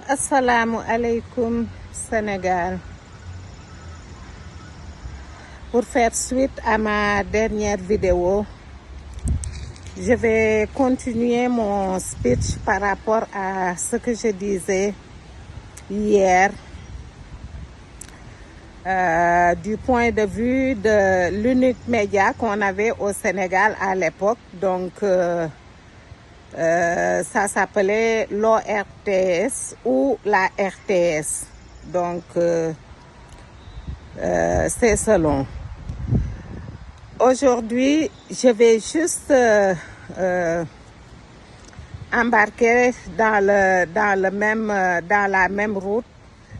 Assalamu alaikum Sénégal. Pour faire suite à ma dernière vidéo, je vais continuer mon speech par rapport à ce que je disais hier du point de vue de l'unique média qu'on avait au Sénégal à l'époque. Donc, ça s'appelait l'ORTS ou la RTS. Donc, c'est selon. Aujourd'hui, je vais juste embarquer dans la même route,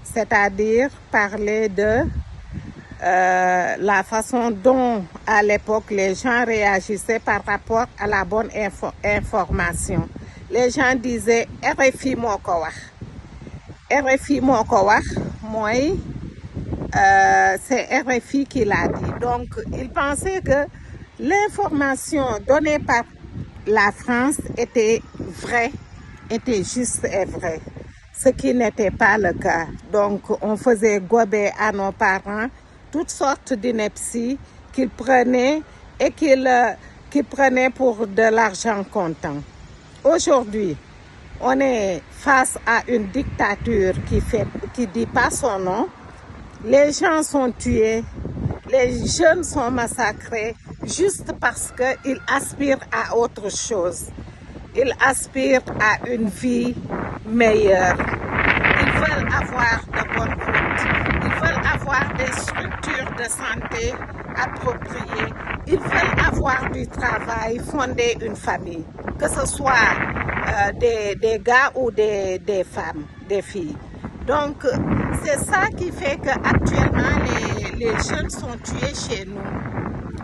c'est-à-dire parler de la façon dont à l'époque les gens réagissaient par rapport à la bonne information. Les gens disaient RFI moo ko wax. RFI moo ko wax mooy c'est RFI qui l'a dit. Donc ils pensaient que l'information donnée par la France était vraie, était juste et vraie, ce qui n'était pas le cas. Donc on faisait gober à nos parents toutes sortes d'inepties qu'ils prenaient et qu'ils prenaient pour de l'argent comptant. Aujourd'hui, on est face à une dictature qui dit pas son nom. Les gens sont tués, les jeunes sont massacrés juste parce qu'ils aspirent à autre chose. Ils aspirent à une vie meilleure. Ils veulent avoir de bonnes routes. Ils veulent avoir des structures de santé appropriées. Ils veulent avoir du travail, fonder une famille. Que ce soit des gars ou des femmes, des filles. Donc, c'est ça qui fait qu'actuellement, les jeunes sont tués chez nous.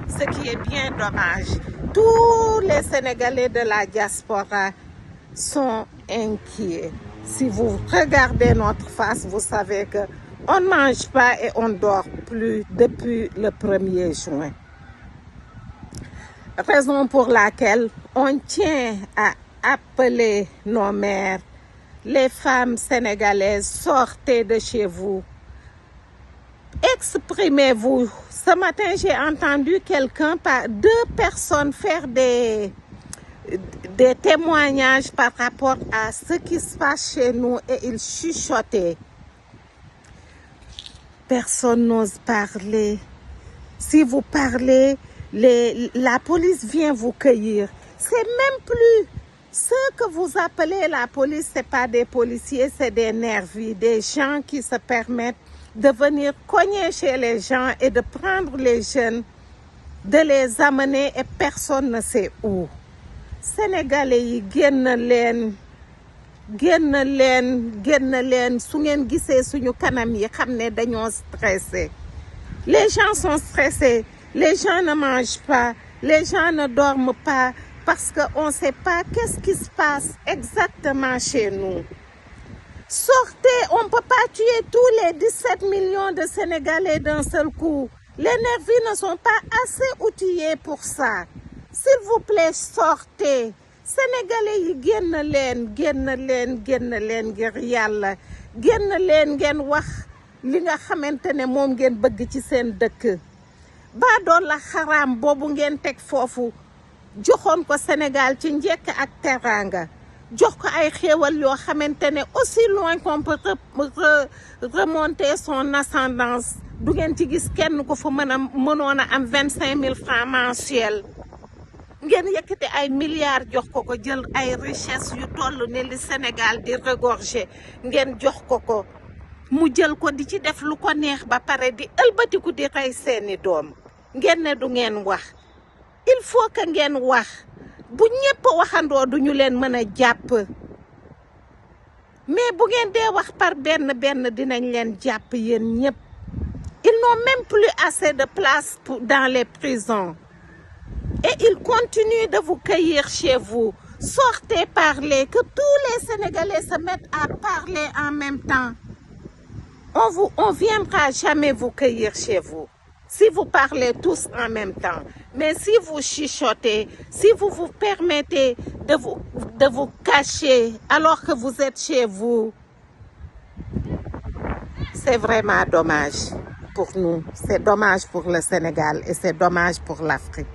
Ce qui est bien dommage. Tous les Sénégalais de la diaspora sont inquiets. Si vous regardez notre face, vous savez qu'on ne mange pas et on ne dort plus depuis le 1er juin. Raison pour laquelle on tient à appeler nos mères, les femmes sénégalaises, sortez de chez vous. Exprimez-vous. Ce matin, j'ai entendu deux personnes faire des témoignages par rapport à ce qui se passe chez nous et ils chuchotaient. Personne n'ose parler. Si vous parlez, la police vient vous cueillir. C'est même plus ceux que vous appelez la police, c'est pas des policiers, c'est des nervis, des gens qui se permettent de venir cogner chez les gens et de prendre les jeunes, de les amener et personne ne sait où. Sénégalais yi génn leen su ngeen gisee suñu kanam yi xam ne dañoo stressé. Les gens sont stressés, les gens ne mangent pas, les gens ne dorment pas parce qu'on ne sait pas qu'est-ce qui se passe exactement chez nous. Sortez, on ne peut pas tuer tous les 17 millions de Sénégalais d'un seul coup. Les nervis ne sont pas assez outillés pour ça. S'il vous plaît, sortez. Sénégalais yi génn leen ngir Yàlla. Génn leen ngeen wax li nga xamante ne moom ngeen bëgg ci seen dëkk. Ba doon la xaraam boobu ngeen teg foofu joxoon ko Sénégal ci njëkk ak teranga. Jox ko ay xéewal yoo xamante ne aussi loin qu'on peut remonter son ascendance du ngeen ci gis kenn ko fa mënoon a am 25 000 francs mensuels. Ngeen yëkkati ay milliards jox ko jël ay richesse yu toll ne li Sénégal di regorger ngeen jox ko mu jël ko di ci def lu ko neex ba pare di ëlbatiku di rey seeni doom. Ngeen ne du ngeen wax. Il faut que ngeen wax. Bu ñëpp waxandoo duñu leen mën a jàpp mais bu ngeen dee wax par benn dinañ leen jàpp yéen ñëpp. Ils n'ont même plus assez de place dans les prisons et ils continuent de vous cueillir chez vous. Sortez, parlez, que tous les Sénégalais se mettent à parler en même temps. On viendra jamais vous cueillir chez vous. Si vous parlez tous en même temps, mais si vous chuchotez, si vous vous permettez de vous cacher alors que vous êtes chez vous, C'est vraiment dommage pour nous. C'est dommage pour le Sénégal et c'est dommage pour l'Afrique.